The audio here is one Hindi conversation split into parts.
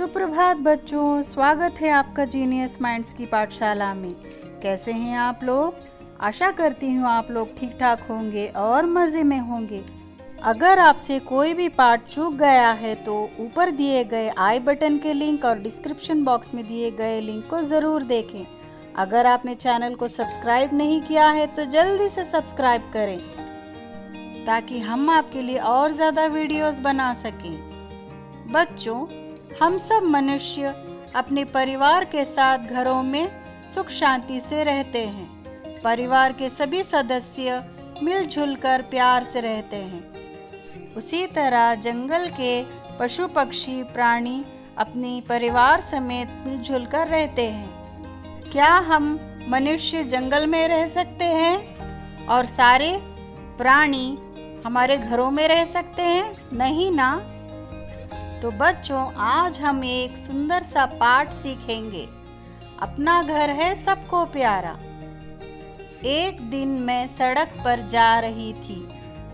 सुप्रभात बच्चों, स्वागत है आपका जीनियस माइंड्स की पाठशाला में। कैसे हैं आप लोग? आशा करती हूँ आप लोग ठीक ठाक होंगे और मज़े में होंगे। अगर आपसे कोई भी पाठ चूक गया है तो ऊपर दिए गए आई बटन के लिंक और डिस्क्रिप्शन बॉक्स में दिए गए लिंक को ज़रूर देखें। अगर आपने चैनल को सब्सक्राइब नहीं किया है तो जल्दी से सब्सक्राइब करें ताकि हम आपके लिए और ज़्यादा वीडियोस बना सकें। बच्चों, हम सब मनुष्य अपने परिवार के साथ घरों में सुख शांति से रहते हैं। परिवार के सभी सदस्य मिलजुल कर प्यार से रहते हैं। उसी तरह जंगल के पशु पक्षी प्राणी अपने परिवार समेत मिलजुल कर रहते हैं। क्या हम मनुष्य जंगल में रह सकते हैं और सारे प्राणी हमारे घरों में रह सकते हैं? नहीं ना। तो बच्चों, आज हम एक सुंदर सा पाठ सीखेंगे। अपना घर है सबको प्यारा। एक दिन मैं सड़क पर जा रही थी।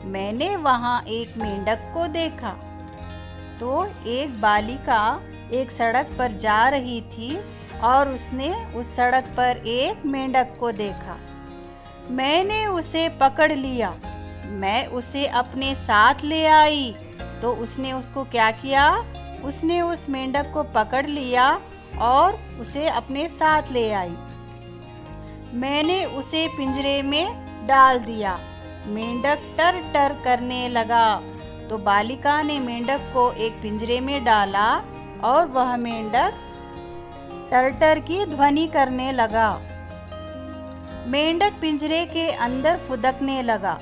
मैंने वहाँ एक मेंढक को देखा। तो एक बालिका एक सड़क पर जा रही थी और उसने उस सड़क पर एक मेंढक को देखा। मैंने उसे पकड़ लिया। मैं उसे अपने साथ ले आई। तो उसने उसको क्या किया? उसने उस मेंढक को पकड़ लिया और उसे अपने साथ ले आई। मैंने उसे पिंजरे में डाल दिया। मेंढक टर टर करने लगा। तो बालिका ने मेंढक को एक पिंजरे में डाला और वह मेंढक टर टर की ध्वनि करने लगा। मेंढक पिंजरे के अंदर फुदकने लगा।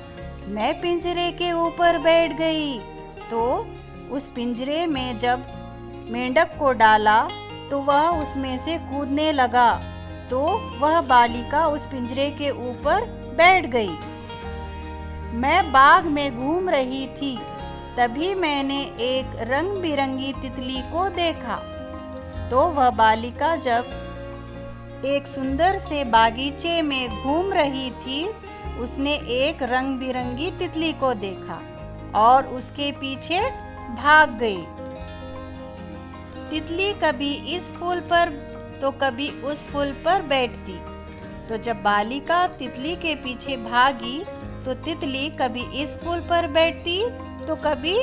मैं पिंजरे के ऊपर बैठ गई। तो उस पिंजरे में जब मेंढक को डाला तो वह उसमें से कूदने लगा। तो वह बालिका उस पिंजरे के ऊपर बैठ गई। मैं बाग में घूम रही थी। तभी मैंने एक रंग बिरंगी तितली को देखा। तो वह बालिका जब एक सुंदर से बागीचे में घूम रही थी, उसने एक रंग बिरंगी तितली को देखा और उसके पीछे भाग गई। तितली कभी इस फूल पर तो कभी उस फूल पर बैठती। तो जब बालिका तितली के पीछे भागी तो तितली कभी इस फूल पर बैठती तो कभी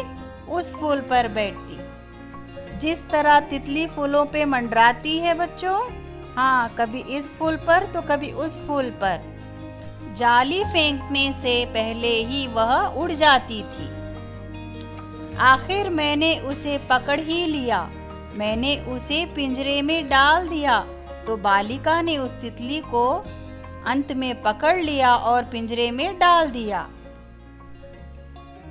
उस फूल पर बैठती। जिस तरह तितली फूलों पे मंडराती है बच्चों, हाँ, कभी इस फूल पर तो कभी उस फूल पर। जाली फेंकने से पहले ही वह उड़ जाती थी। आखिर मैंने उसे पकड़ ही लिया। मैंने उसे पिंजरे में डाल दिया। तो बालिका ने उस तितली को अंत में पकड़ लिया और पिंजरे में डाल दिया।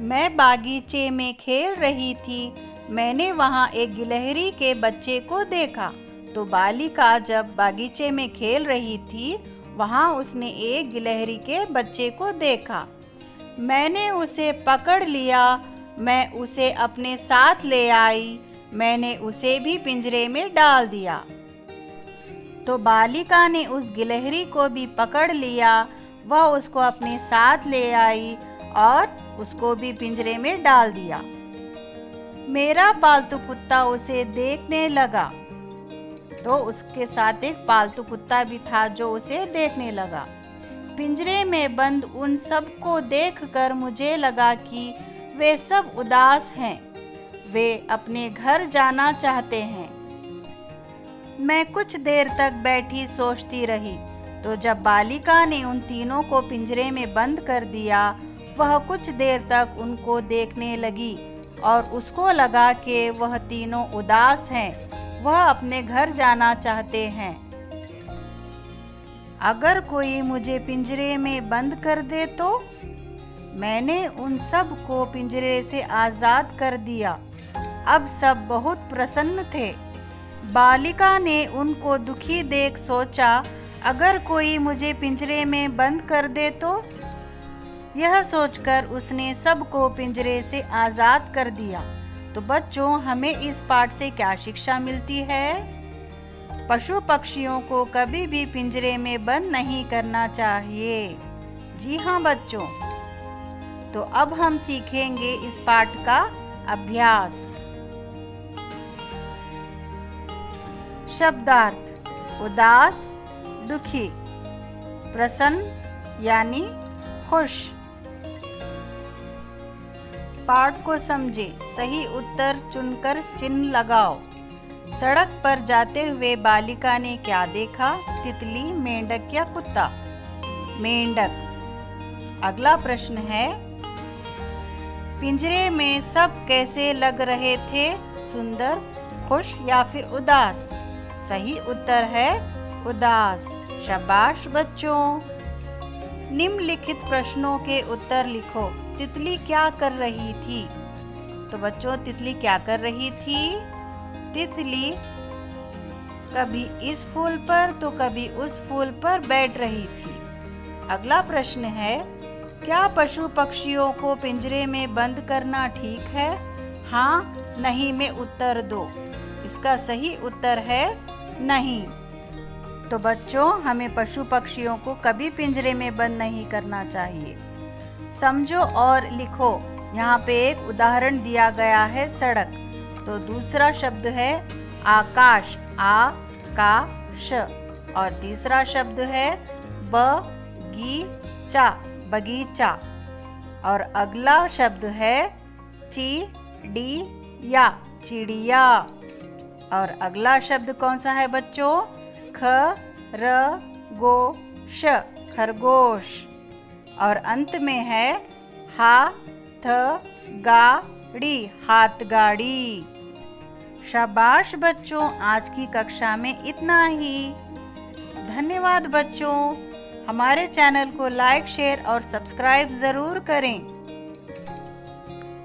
मैं बागीचे में खेल रही थी। मैंने वहाँ एक गिलहरी के बच्चे को देखा। तो बालिका जब बागीचे में खेल रही थी, वहाँ उसने एक गिलहरी के बच्चे को देखा। मैंने उसे पकड़ लिया। मैं उसे अपने साथ ले आई। मैंने उसे भी पिंजरे में डाल दिया। तो बालिका ने उस गिलहरी को भी पकड़ लिया। वह उसको अपने साथ ले आई और उसको भी पिंजरे में डाल दिया। मेरा पालतू कुत्ता उसे देखने लगा। तो उसके साथ एक पालतू कुत्ता भी था जो उसे देखने लगा। पिंजरे में बंद उन सब को देखकर मुझे लगा कि वे सब उदास हैं। वे अपने घर जाना चाहते हैं। मैं कुछ देर तक बैठी सोचती रही। तो जब बालिका ने उन तीनों को पिंजरे में बंद कर दिया, वह कुछ देर तक उनको देखने लगी और उसको लगा कि वह तीनों उदास हैं। वह अपने घर जाना चाहते हैं। अगर कोई मुझे पिंजरे में बंद कर दे तो? मैंने उन सब को पिंजरे से आज़ाद कर दिया। अब सब बहुत प्रसन्न थे। बालिका ने उनको दुखी देख सोचा, अगर कोई मुझे पिंजरे में बंद कर दे तो? यह सोचकर उसने सबको पिंजरे से आज़ाद कर दिया। तो बच्चों, हमें इस पाठ से क्या शिक्षा मिलती है? पशु पक्षियों को कभी भी पिंजरे में बंद नहीं करना चाहिए। जी हाँ बच्चों। तो अब हम सीखेंगे इस पाठ का अभ्यास। शब्दार्थ उदास, दुखी, प्रसन्न यानी खुश। पाठ को समझे, सही उत्तर चुनकर चिन्ह लगाओ। सड़क पर जाते हुए बालिका ने क्या देखा? तितली, मेंढक या कुत्ता? मेंढक। अगला प्रश्न है, पिंजरे में सब कैसे लग रहे थे? सुंदर, खुश या फिर उदास? सही उत्तर है उदास। शाबाश बच्चों। निम्नलिखित प्रश्नों के उत्तर लिखो। तितली क्या कर रही थी? तो बच्चों, तितली क्या कर रही थी? तितली कभी इस फूल पर तो कभी उस फूल पर बैठ रही थी। अगला प्रश्न है, क्या पशु पक्षियों को पिंजरे में बंद करना ठीक है? हाँ, नहीं में उत्तर दो। इसका सही उत्तर है नहीं। तो बच्चों, हमें पशु पक्षियों को कभी पिंजरे में बंद नहीं करना चाहिए। समझो और लिखो। यहाँ पे एक उदाहरण दिया गया है, सड़क। तो दूसरा शब्द है आकाश, आ का श। और तीसरा शब्द है बगीचा, बगीचा। और अगला शब्द है चिड़िया, चिड़िया। और अगला शब्द कौन सा है बच्चों? खरगोश, खरगोश। और अंत में है हाथगाड़ी, हाथगाड़ी। शाबाश बच्चों, आज की कक्षा में इतना ही। धन्यवाद बच्चों। हमारे चैनल को लाइक, शेयर और सब्सक्राइब ज़रूर करें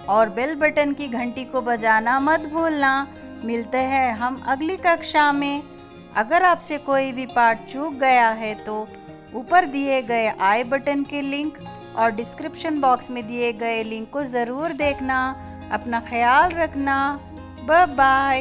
और बेल बटन की घंटी को बजाना मत भूलना। मिलते हैं हम अगली कक्षा में। अगर आपसे कोई भी पाठ चूक गया है तो ऊपर दिए गए आई बटन के लिंक और डिस्क्रिप्शन बॉक्स में दिए गए लिंक को ज़रूर देखना। अपना ख्याल रखना। Bye bye.